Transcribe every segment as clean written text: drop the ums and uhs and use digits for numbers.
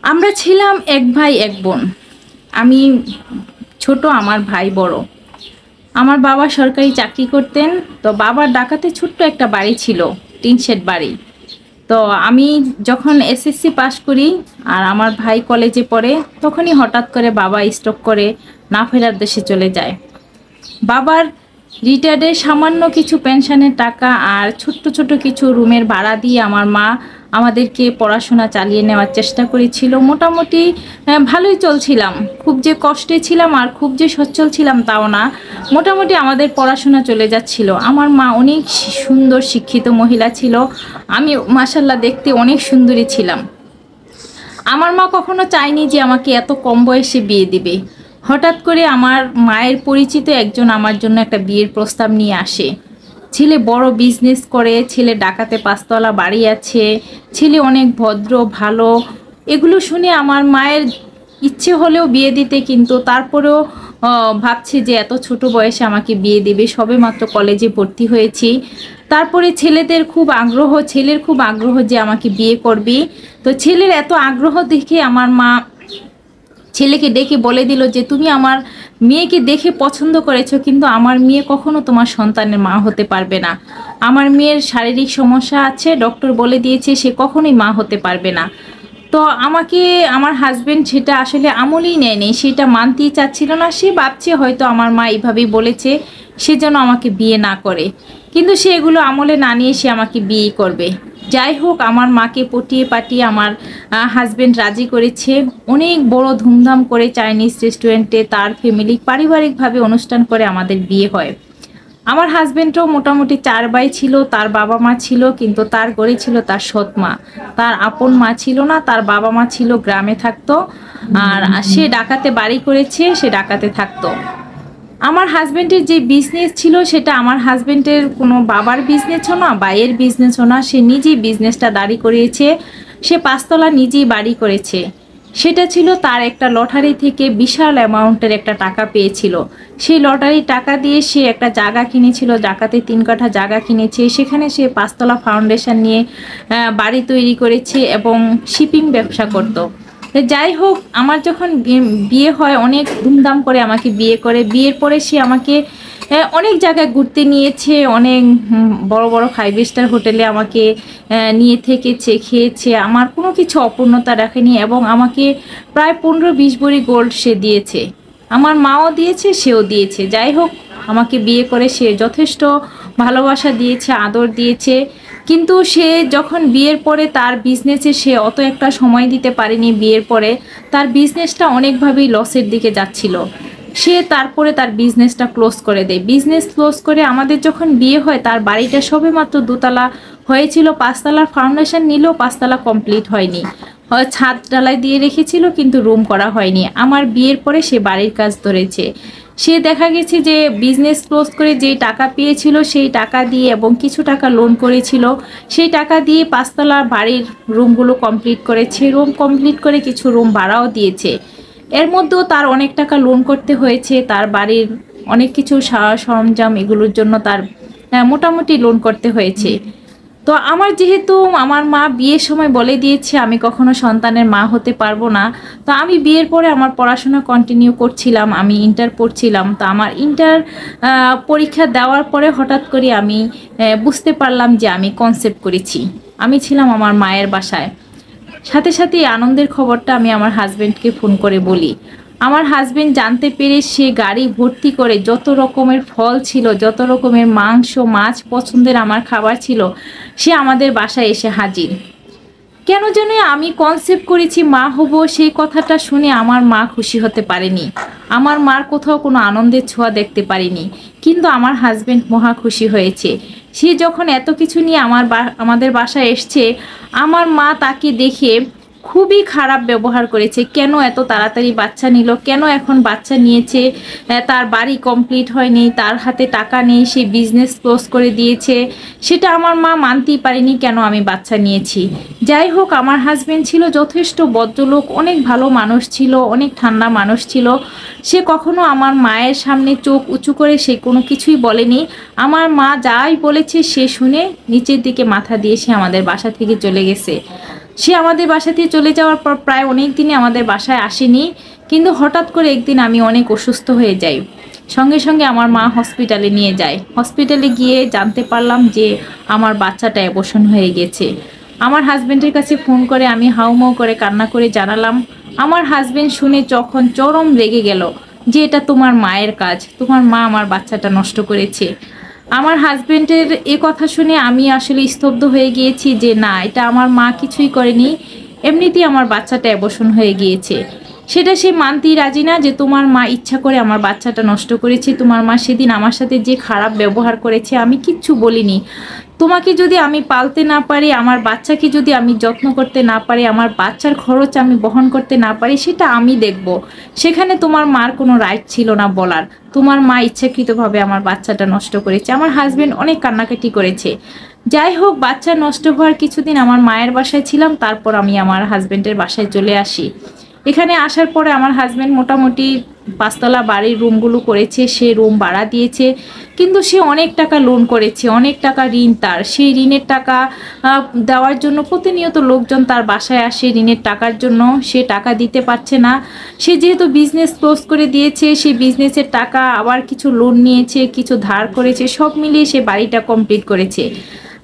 আমরা ছিলাম এক ভাই এক বোন। আমি ছোট, আমার ভাই বড়। আমার বাবা সরকারি চাকরি করতেন। তো বাবার ডাকাতে ছোট্ট একটা বাড়ি ছিল, টিন শেড বাড়ি। তো আমি যখন এসএসসি পাশ করি আর আমার ভাই কলেজে পড়ে, তখনই হঠাৎ করে বাবা স্ট্রোক করে না ফেরার দেশে চলে যায়। বাবার রিটায়ার্ডে সামান্য কিছু পেনশনের টাকা আর ছোট্ট ছোট কিছু রুমের ভাড়া দিয়ে আমার মা আমাদেরকে পড়াশোনা চালিয়ে নেওয়ার চেষ্টা করেছিল। মোটামুটি ভালোই চলছিলাম। খুব যে কষ্টে ছিলাম আর খুব যে সচ্ছল ছিলাম তাও না, মোটামুটি আমাদের পড়াশোনা চলে যাচ্ছিল। আমার মা অনেক সুন্দর শিক্ষিত মহিলা ছিল। আমি মাশাল্লাহ দেখতে অনেক সুন্দরী ছিলাম। আমার মা কখনো চায়নি যে আমাকে এত কম বয়সে বিয়ে দিবে। হঠাৎ করে আমার মায়ের পরিচিত একজন আমার জন্য একটা বিয়ের প্রস্তাব নিয়ে আসে। ছেলে বড় বিজনেস করে, ছেলে ঢাকাতে 5 তলা বাড়ি আছে, ছেলে অনেক ভদ্র ভালো। এগুলো শুনে আমার মায়ের ইচ্ছে হলেও বিয়ে দিতে, কিন্তু তারপরেও ভাবছে যে এত ছোট বয়সে আমাকে বিয়ে দিবে। সবেমাত্র কলেজে ভর্তি হয়েছি। তারপরে ছেলের খুব আগ্রহ যে আমাকে বিয়ে করবি। তো ছেলের এত আগ্রহ দেখে আমার মা ছেলেকে ডেকে বলে দিল যে তুমি আমার মেয়েকে দেখে পছন্দ করেছো, কিন্তু আমার মেয়ে কখনো তোমার সন্তানের মা হতে পারবে না। আমার মেয়ের শারীরিক সমস্যা আছে, ডক্টর বলে দিয়েছে সে কখনোই মা হতে পারবে না। তো আমাকে আমার হাজবেন্ড সেটা আসলে আমলেই নেয়নি, সেটা মানতেই চাচ্ছিল না। সে ভাবছে হয়তো আমার মা এইভাবেই বলেছে, সে যেন আমাকে বিয়ে না করে। কিন্তু সে এগুলো আমলে না নিয়ে সে আমাকে বিয়ে করবে। যাই হোক, আমার মাকে পটিয়ে পাটিয়ে আমার হাজবেন্ড রাজি করেছে। অনেক বড় ধুমধাম করে চাইনিজ রেস্টুরেন্টে তার ফ্যামিলি পারিবারিকভাবে অনুষ্ঠান করে আমাদের বিয়ে হয়। আমার হাজবেন্ডও মোটামুটি 4 ভাই ছিল, তার বাবা মা ছিল, কিন্তু তার ঘরে ছিল তার সৎ মা। তার আপন মা ছিল না, তার বাবা মা ছিল গ্রামে থাকতো। আর সে ঢাকাতে বাড়ি করেছে, সে ঢাকাতে থাকতো। আমার হাজবেন্ডের যে বিজনেস ছিল সেটা আমার হাজবেন্ডের কোনো বাবার বিজনেসও না, ভাইয়ের বিজনেসও না। সে নিজেই বিজনেসটা দাঁড়ি করিয়েছে। সে 5 তলা নিজেই বাড়ি করেছে। সেটা ছিল তার একটা লটারি থেকে বিশাল অ্যামাউন্টের একটা টাকা পেয়েছিল। সেই লটারির টাকা দিয়ে সে একটা জায়গা কিনেছিল, ঢাকাতে 3 কাঠা জায়গা কিনেছে। সেখানে সে 5 তলা ফাউন্ডেশন নিয়ে বাড়ি তৈরি করেছে এবং শিপিং ব্যবসা করত। যাই হোক, আমার যখন বিয়ে হয় অনেক ধুমধাম করে আমাকে বিয়ে করে। বিয়ের পরে সে আমাকে অনেক জায়গায় ঘুরতে নিয়েছে, অনেক বড় বড় 5 স্টার হোটেলে আমাকে নিয়ে থেকেছে, খেয়েছে। আমার কোনো কিছু অপূর্ণতা রাখেনি এবং আমাকে প্রায় 15-20 ভরি গোল্ড সে দিয়েছে। আমার মাও দিয়েছে, সেও দিয়েছে। যাই হোক, আমাকে বিয়ে করে সে যথেষ্ট ভালোবাসা দিয়েছে, আদর দিয়েছে। কিন্তু সে যখন বিয়ের পরে তার বিজনেসে সে অত একটা সময় দিতে পারেনি। বিয়ের পরে তার বিজনেসটা অনেকভাবেই লসের দিকে যাচ্ছিল। সে তারপরে তার বিজনেসটা ক্লোজ করে দেয়। বিজনেস ক্লোজ করে আমাদের যখন বিয়ে হয় তার বাড়িটা সবেমাত্র 2 তলা হয়েছিল। 5 তলার ফাউন্ডেশন নিলেও 5 তলা কমপ্লিট হয়নি। ছাদ ঢালাই দিয়ে রেখেছিল, কিন্তু রুম করা হয়নি। আমার বিয়ের পরে সে বাড়ির কাজ ধরেছে। সে দেখা গেছে যে বিজনেস ক্লোজ করে যেই টাকা পেয়েছিল সেই টাকা দিয়ে এবং কিছু টাকা লোন করেছিল, সেই টাকা দিয়ে 5 তলা বাড়ির রুমগুলো কমপ্লিট করেছে। রুম কমপ্লিট করে কিছু রুম ভাড়াও দিয়েছে। এর মধ্যেও তার অনেক টাকা লোন করতে হয়েছে। তার বাড়ির অনেক কিছু সরঞ্জাম এগুলোর জন্য তার মোটামুটি লোন করতে হয়েছে। তো আমার যেহেতু আমার মা বিয়ের সময় বলে দিয়েছে আমি কখনো সন্তানের মা হতে পারবো না, তো আমি বিয়ের পরে আমার পড়াশোনা কন্টিনিউ করছিলাম। আমি ইন্টার পড়ছিলাম। তো আমার ইন্টার পরীক্ষা দেওয়ার পরে হঠাৎ করে আমি বুঝতে পারলাম যে আমি কনসেপ্ট করেছি। আমি ছিলাম আমার মায়ের বাসায়। সাথে সাথে এই আনন্দের খবরটা আমি আমার হাজব্যান্ডকে ফোন করে বলি। আমার হাজব্যান্ড জানতে পেরে সে গাড়ি ভর্তি করে যত রকমের ফল ছিল, যত রকমের মাংস মাছ পছন্দের আমার খাবার ছিল, সে আমাদের বাসায় এসে হাজির। কেন যেন আমি কনসেপ্ট করেছি মা হব, সেই কথাটা শুনে আমার মা খুশি হতে পারেনি। আমার মার কোথাও কোনো আনন্দের ছোঁয়া দেখতে পারিনি। কিন্তু আমার হাজব্যান্ড মহা খুশি হয়েছে। সে যখন এত কিছু নিয়ে আমাদের বাসায় এসছে, আমার মা তাকে দেখে খুবই খারাপ ব্যবহার করেছে। কেন এত তাড়াতাড়ি বাচ্চা নিল, কেন এখন বাচ্চা নিয়েছে, তার বাড়ি কমপ্লিট হয়নি, তার হাতে টাকা নেই, সে বিজনেস ক্লোজ করে দিয়েছে। সেটা আমার মা মানতেই পারেনি কেন আমি বাচ্চা নিয়েছি। যাই হোক, আমার হাজব্যান্ড ছিল যথেষ্ট ভদ্রলোক, অনেক ভালো মানুষ ছিল, অনেক ঠান্ডা মানুষ ছিল। সে কখনো আমার মায়ের সামনে চোখ উঁচু করে সে কোনো কিছুই বলেনি। আমার মা যাই বলেছে সে শুনে নিচের দিকে মাথা দিয়ে সে আমাদের বাসা থেকে চলে গেছে। সে আমাদের বাসা থেকে চলে যাওয়ার পর প্রায় অনেক দিনই আমাদের বাসায় আসেনি, কিন্তু হঠাৎ করে একদিন আমি অনেক অসুস্থ হয়ে যাই। সঙ্গে সঙ্গে আমার মা হসপিটালে নিয়ে যায়। হসপিটালে গিয়ে জানতে পারলাম যে আমার বাচ্চাটা অ্যাবর্শন হয়ে গেছে। আমার হাজব্যান্ডের কাছে ফোন করে আমি হাউমাউ করে কান্না করে জানালাম। আমার হাজব্যান্ড শুনে যখন চরম রেগে গেল যে এটা তোমার মায়ের কাজ, তোমার মা আমার বাচ্চাটা নষ্ট করেছে। আমার হাজব্যান্ডের এ কথা শুনে আমি আসলে স্তব্ধ হয়ে গিয়েছি যে না, এটা আমার মা কিছুই করেনি, এমনিতেই আমার বাচ্চাটা অ্যাবর্শন হয়ে গিয়েছে। সেটা সে মানতেই রাজি না যে তোমার মা ইচ্ছা করে আমার বাচ্চাটা নষ্ট করেছে। তোমার মা সেদিন আমার সাথে যে খারাপ ব্যবহার করেছে আমি কিচ্ছু বলিনি। তোমাকে যদি আমি পালতে না পারি, আমার বাচ্চাকে যদি আমি যত্ন করতে না পারি, আমার বাচ্চার খরচ আমি বহন করতে না পারি, সেটা আমি দেখব। সেখানে তোমার মার কোনো রাইট ছিল না বলার। তোমার মা ইচ্ছাকৃতভাবে আমার বাচ্চাটা নষ্ট করেছে। আমার হাজবেন্ড অনেক কান্নাকাটি করেছে। যাই হোক, বাচ্চা নষ্ট হওয়ার কিছুদিন আমার মায়ের বাসায় ছিলাম, তারপর আমি আমার হাজবেন্ডের বাসায় চলে আসি। এখানে আসার পরে আমার হাজব্যান্ড মোটামুটি 5তলা বাড়ির রুমগুলো করেছে, সে রুম ভাড়া দিয়েছে। কিন্তু সে অনেক টাকা লোন করেছে, অনেক টাকা ঋণ তার। সেই ঋণের টাকা দেওয়ার জন্য প্রতিনিয়ত লোকজন তার বাসায় আসে ঋণের টাকার জন্য। সে টাকা দিতে পারছে না। সে যেহেতু বিজনেস ক্লোজ করে দিয়েছে, সেই বিজনেসের টাকা আবার কিছু লোন নিয়েছে, কিছু ধার করেছে, সব মিলিয়ে সে বাড়িটা কমপ্লিট করেছে।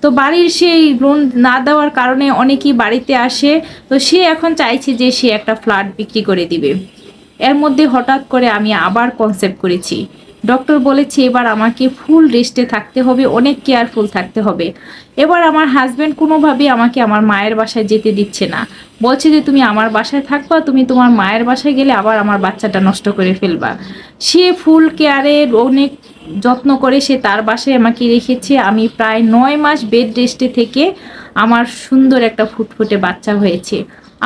তো বাড়ির সেই লোন না দেওয়ার কারণে অনেকেই বাড়িতে আসে। তো সে এখন চাইছে যে সে একটা ফ্ল্যাট বিক্রি করে দিবে। এর মধ্যে হঠাৎ করে আমি আবার কনসেপ্ট করেছি। ডক্টর বলেছে এবার আমাকে ফুল রেস্টে থাকতে হবে, অনেক কেয়ারফুল থাকতে হবে। এবার আমার হাজব্যান্ড কোনোভাবেই আমাকে আমার মায়ের বাসায় যেতে দিচ্ছে না। বলছে যে তুমি আমার বাসায় থাকবা, তুমি তোমার মায়ের বাসায় গেলে আবার আমার বাচ্চাটা নষ্ট করে ফেলবা। সে ফুল কেয়ারে অনেক যত্ন করে সে তার বাসায় আমাকে রেখেছে। আমি প্রায় 9 মাস বেড রেস্টে থেকে আমার সুন্দর একটা ফুটফুটে বাচ্চা হয়েছে।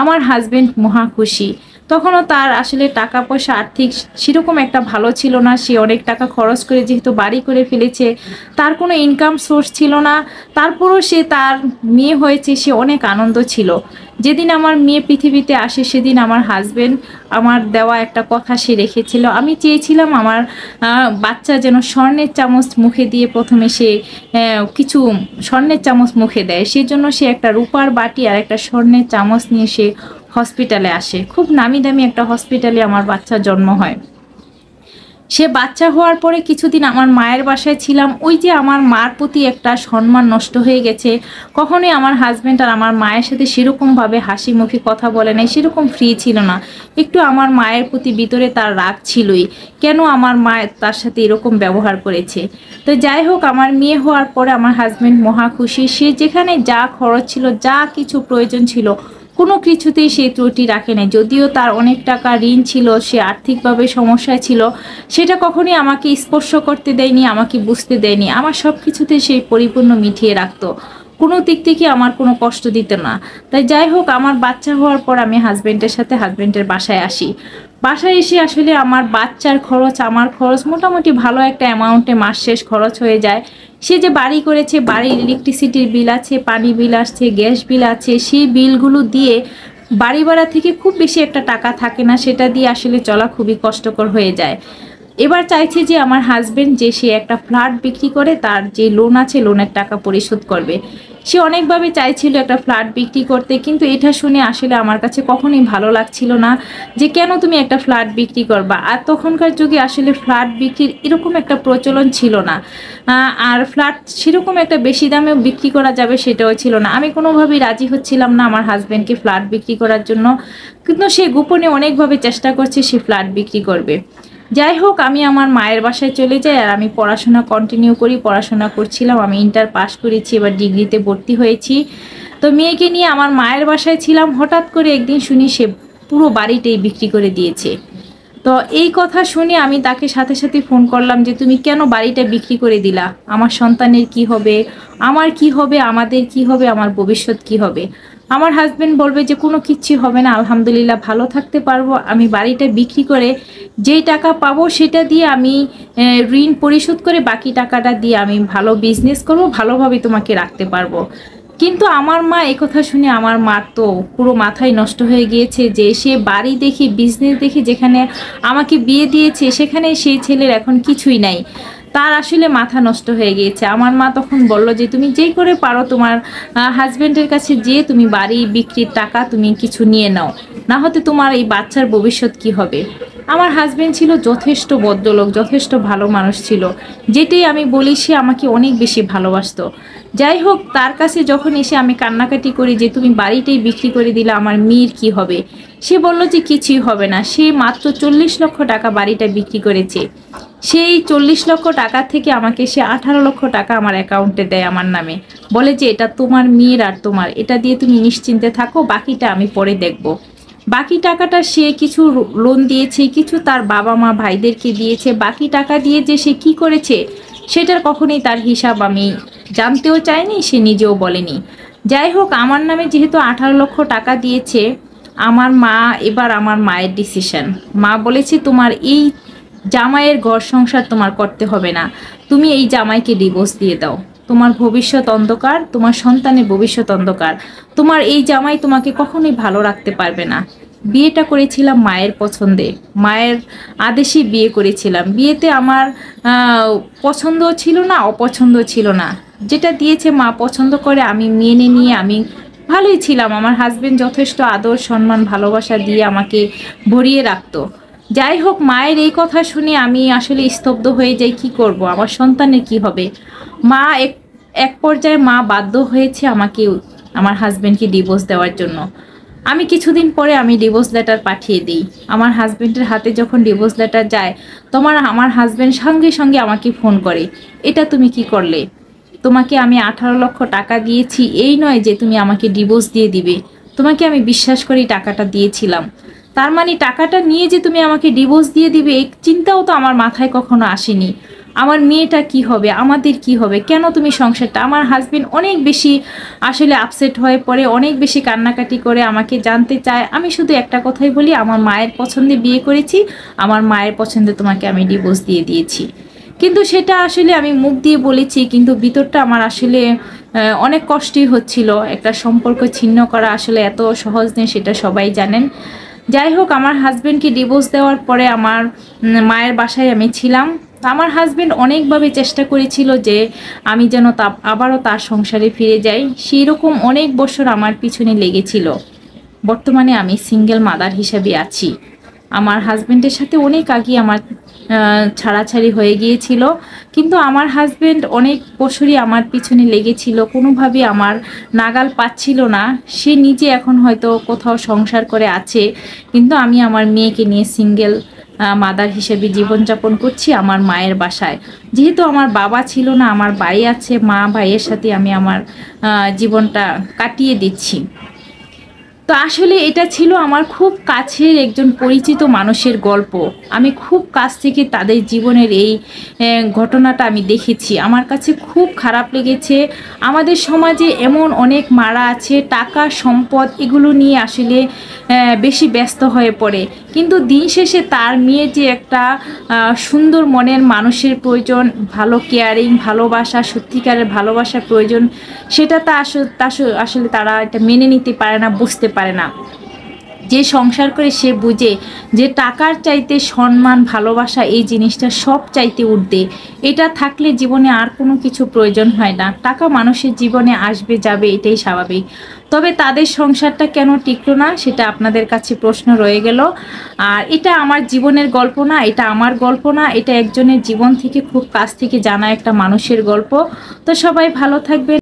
আমার হাজব্যান্ড মহা খুশি। তখনও তার আসলে টাকা পয়সা আর্থিক সেরকম একটা ভালো ছিল না। সে অনেক টাকা খরচ করে যেহেতু বাড়ি করে ফেলেছে, তার কোনো ইনকাম সোর্স ছিল না। তারপরও সে তার মেয়ে হয়েছে, সে অনেক আনন্দ ছিল। যেদিন আমার মেয়ে পৃথিবীতে আসে সেদিন আমার হাজব্যান্ড আমার দেওয়া একটা কথা সে রেখেছিল। আমি চেয়েছিলাম আমার বাচ্চা যেন স্বর্ণের চামচ মুখে দিয়ে প্রথমে সে কিছু স্বর্ণের চামচ মুখে দেয়। সেজন্য সে একটা রূপার বাটি আর একটা স্বর্ণের চামচ নিয়ে সে হসপিটালে আসে। খুব নামি দামি একটা হসপিটালে আমার বাচ্চা জন্ম হয়। সে বাচ্চা হওয়ার পরে কিছুদিন আমার মায়ের বাসায় ছিলাম। ওই যে আমার মার প্রতি একটা সম্মান নষ্ট হয়ে গেছে। কখনোই আমার হাজব্যান্ড আর আমার মায়ের সাথে সেরকমভাবে হাসি মুখে কথা বলে নাই, সেরকম ফ্রি ছিল না। একটু আমার মায়ের প্রতি ভিতরে তার রাগ ছিলই, কেন আমার মা তার সাথে এরকম ব্যবহার করেছে। তো যাই হোক, আমার মেয়ে হওয়ার পরে আমার হাজব্যান্ড মহা খুশি। সে যেখানে যা খরচ ছিল, যা কিছু প্রয়োজন ছিল, কোনো কিছুতেই সে ত্রুটি রাখে নাই। যদিও তার অনেক টাকা ঋণ ছিল, সে আর্থিকভাবে সমস্যায় ছিল, সেটা কখনোই আমাকে স্পর্শ করতে দেয়নি, আমাকে বুঝতে দেয়নি। আমার সব কিছুতে সে পরিপূর্ণ মিটিয়ে রাখতো, কোনো দিক থেকে আমার কোনো কষ্ট দিত না। তাই যাই হোক, আমার বাচ্চা হওয়ার পর আমি হাজব্যান্ডের সাথে হাজব্যান্ডের বাসায় আসি। বাসায় এসে আসলে আমার বাচ্চার খরচ, আমার খরচ মোটামুটি ভালো একটা অ্যামাউন্টে মাস শেষ খরচ হয়ে যায়। সে যে বাড়ি করেছে, বাড়ির ইলেকট্রিসিটির বিল আছে, পানি বিল আসছে, গ্যাস বিল আছে, সেই বিলগুলো দিয়ে বাড়ি ভাড়া থেকে খুব বেশি একটা টাকা থাকে না, সেটা দিয়ে আসলে চলা খুবই কষ্টকর হয়ে যায়। এবার চাইছে যে আমার হাজব্যান্ড যে সে একটা ফ্ল্যাট বিক্রি করে তার যে লোন আছে লোনের টাকা পরিশোধ করবে। সে অনেকভাবে চাইছিল একটা ফ্ল্যাট বিক্রি করতে, কিন্তু এটা শুনে আসলে আমার কাছে কখনোই ভালো লাগছিল না যে কেন তুমি একটা ফ্ল্যাট বিক্রি করবা। আর তখনকার যুগে আসলে ফ্ল্যাট বিক্রির এরকম একটা প্রচলন ছিল না, আর ফ্ল্যাট সেরকম একটা বেশি দামেও বিক্রি করা যাবে সেটাও ছিল না। আমি কোনোভাবেই রাজি হচ্ছিলাম না আমার হাজব্যান্ডকে ফ্ল্যাট বিক্রি করার জন্য, কিন্তু সে গোপনে অনেকভাবে চেষ্টা করছে সে ফ্ল্যাট বিক্রি করবে। যাই হোক, আমি আমার মায়ের বাসায় চলে যাই আর আমি পড়াশোনা কন্টিনিউ করি। পড়াশোনা করছিলাম, আমি ইন্টার পাস করেছি, এবার ডিগ্রিতে ভর্তি হয়েছি। তো মেয়েকে নিয়ে আমার মায়ের বাসায় ছিলাম। হঠাৎ করে একদিন শুনি সে পুরো বাড়িটাই বিক্রি করে দিয়েছে। তো এই কথা শুনে আমি তাকে সাথে সাথে ফোন করলাম যে তুমি কেন বাড়িটা বিক্রি করে দিলা? আমার সন্তানের কি হবে, আমার কি হবে, আমাদের কি হবে, আমার ভবিষ্যৎ কি হবে? আমার হাজব্যান্ড বলবে যে কোনো কিচ্ছু হবে না, আলহামদুলিল্লাহ ভালো থাকতে পারবো। আমি বাড়িটা বিক্রি করে যেই টাকা পাবো সেটা দিয়ে আমি ঋণ পরিশোধ করে বাকি টাকাটা দিয়ে আমি ভালো বিজনেস করবো, ভালোভাবে তোমাকে রাখতে পারবো। কিন্তু আমার মা একথা শুনে আমার মার তো পুরো মাথায় নষ্ট হয়ে গিয়েছে যে সে বাড়ি দেখে, বিজনেস দেখে যেখানে আমাকে বিয়ে দিয়েছে সেখানে সেই ছেলের এখন কিছুই নাই। তার আসলে মাথা নষ্ট হয়ে গিয়েছে। আমার মা তখন বলল যে তুমি যেই করে পারো তোমার হাজবেন্ডের কাছে যেয়ে তুমি বাড়ি বিক্রির টাকা তুমি কিছু নিয়ে নাও, না হতে তোমার এই বাচ্চার ভবিষ্যৎ কি হবে। আমার হাজবেন্ড ছিল যথেষ্ট ভদ্রলোক, যথেষ্ট ভালো মানুষ ছিল, যেটাই আমি বলি সে আমাকে অনেক বেশি ভালোবাসতো। যাই হোক, তার কাছে যখন এসে আমি কান্নাকাটি করি যে তুমি বাড়িটাই বিক্রি করে দিলে আমার মেয়ের কি হবে, সে বলল যে কিছুই হবে না। সে মাত্র 40 লক্ষ টাকা বাড়িটা বিক্রি করেছে। সেই 40 লক্ষ টাকা থেকে আমাকে সে 18 লক্ষ টাকা আমার অ্যাকাউন্টে দেয় আমার নামে, বলে যে এটা তোমার মেয়ের আর তোমার, এটা দিয়ে তুমি নিশ্চিন্তে থাকো, বাকিটা আমি পরে দেখব। বাকি টাকাটা সে কিছু লোন দিয়েছে, কিছু তার বাবা মা ভাইদেরকে দিয়েছে। বাকি টাকা দিয়ে যে সে কি করেছে সেটার কখনোই তার হিসাব আমি জানতেও চাইনি, সে নিজেও বলেনি। যাই হোক, আমার নামে যেহেতু 18 লক্ষ টাকা দিয়েছে, আমার মা, এবার আমার মায়ের ডিসিশন, মা বলেছে তোমার এই জামাইয়ের ঘর সংসার তোমার করতে হবে না, তুমি এই জামাইকে ডিভোর্স দিয়ে দাও। তোমার ভবিষ্যৎ অন্ধকার, তোমার সন্তানের ভবিষ্যৎ অন্ধকার, তোমার এই জামাই তোমাকে কখনোই ভালো রাখতে পারবে না। বিয়েটা করেছিলাম মায়ের পছন্দে, মায়ের আদেশে বিয়ে করেছিলাম। বিয়েতে আমার পছন্দ ছিল না, অপছন্দ ছিল না, যেটা দিয়েছে মা পছন্দ করে আমি মেনে নিয়ে আমি ভালোই ছিলাম। আমার হাজবেন্ড যথেষ্ট আদর সম্মান ভালোবাসা দিয়ে আমাকে ভরিয়ে রাখতো। যাই হোক, মায়ের এই কথা শুনে আমি আসলে স্তব্ধ হয়ে যাই, কি করব, আমার সন্তানের কি হবে। মা এক পর্যায়ে মা বাধ্য হয়েছে আমাকে, আমার হাজবেন্ডকে ডিভোর্স দেওয়ার জন্য। আমি কিছুদিন পরে আমি ডিভোর্স লেটার পাঠিয়ে দিই। আমার হাজবেন্ডের হাতে যখন ডিভোর্স লেটার যায়, আমার হাজবেন্ড সঙ্গে সঙ্গে আমাকে ফোন করে, এটা তুমি কি করলে? তোমাকে আমি 18 লক্ষ টাকা দিয়েছি, এই নয় যে তুমি আমাকে ডিভোর্স দিয়ে দিবে। তোমাকে আমি বিশ্বাস করেই টাকাটা দিয়েছিলাম, তার মানে টাকাটা নিয়ে যে তুমি আমাকে ডিভোর্স দিয়ে দিবে এই চিন্তাও তো আমার মাথায় কখনো আসেনি। আমার মেয়েটা কি হবে, আমাদের কি হবে, কেন তুমি সংসারটা। আমার হাজবেন্ড অনেক বেশি আসলে আপসেট হয়ে পড়ে, অনেক বেশি কান্নাকাটি করে আমাকে জানতে চায়। আমি শুধু একটা কথাই বলি, আমার মায়ের পছন্দে বিয়ে করেছি, আমার মায়ের পছন্দে তোমাকে আমি ডিভোর্স দিয়ে দিয়েছি। কিন্তু সেটা আসলে আমি মুখ দিয়ে বলেছি, কিন্তু ভিতরটা আমার আসলে অনেক কষ্টই হচ্ছিল। একটা সম্পর্ক ছিন্ন করা আসলে এত সহজ নেই, সেটা সবাই জানেন। যাই হোক, আমার হাজবেন্ডকে ডিভোর্স দেওয়ার পরে আমার মায়ের বাসায় আমি ছিলাম। আমার হাজবেন্ড অনেকভাবে চেষ্টা করেছিল যে আমি যেন আবারও তার সংসারে ফিরে যাই, সেই রকম অনেক বছর আমার পিছনে লেগেছিল। বর্তমানে আমি সিঙ্গেল মাদার হিসেবে আছি। আমার হাজবেন্ডের সাথে অনেক আগে আমার ছাড়াছাড়ি হয়ে গিয়েছিল, কিন্তু আমার হাজবেন্ড অনেক বছরই আমার পিছনে লেগেছিল, কোনোভাবে আমার নাগাল পাচ্ছিল না। সে নিজে এখন হয়তো কোথাও সংসার করে আছে, কিন্তু আমি আমার মেয়েকে নিয়ে সিঙ্গেল মাদার হিসেবে জীবনযাপন করছি আমার মায়ের বাসায়। যেহেতু আমার বাবা ছিল না, আমার ভাই আছে, মা ভাইয়ের সাথে আমি আমার জীবনটা কাটিয়ে দিচ্ছি। তো আসলে এটা ছিল আমার খুব কাছের একজন পরিচিত মানুষের গল্প। আমি খুব কাছ থেকে তাদের জীবনের এই ঘটনাটা আমি দেখেছি, আমার কাছে খুব খারাপ লেগেছে। আমাদের সমাজে এমন অনেক মারা আছে, টাকা সম্পদ এগুলো নিয়ে আসলে বেশি ব্যস্ত হয়ে পড়ে, কিন্তু দিন শেষে তার মেয়ে যে একটা সুন্দর মনের মানুষের প্রয়োজন, ভালো কেয়ারিং ভালোবাসা, সত্যিকারের ভালোবাসার প্রয়োজন, সেটা তা আসলে তারা এটা মেনে নিতে পারে না, বুঝতে পারে না। যে সংসার করে সে বুঝে যে টাকার চাইতে সম্মান ভালোবাসা এই জিনিসটা সব চাইতে ঊর্ধ্বে। এটা থাকলে জীবনে আর কোনো কিছু প্রয়োজন হয় না। টাকা মানুষের জীবনে আসবে যাবে, এটাই স্বাভাবিক। তবে তাদের সংসারটা কেন টিকলো না সেটা আপনাদের কাছে প্রশ্ন রয়ে গেল। আর এটা আমার জীবনের গল্প না, এটা আমার গল্প না, এটা একজনের জীবন থেকে খুব কাছ থেকে জানা একটা মানুষের গল্প। তো সবাই ভালো থাকবেন।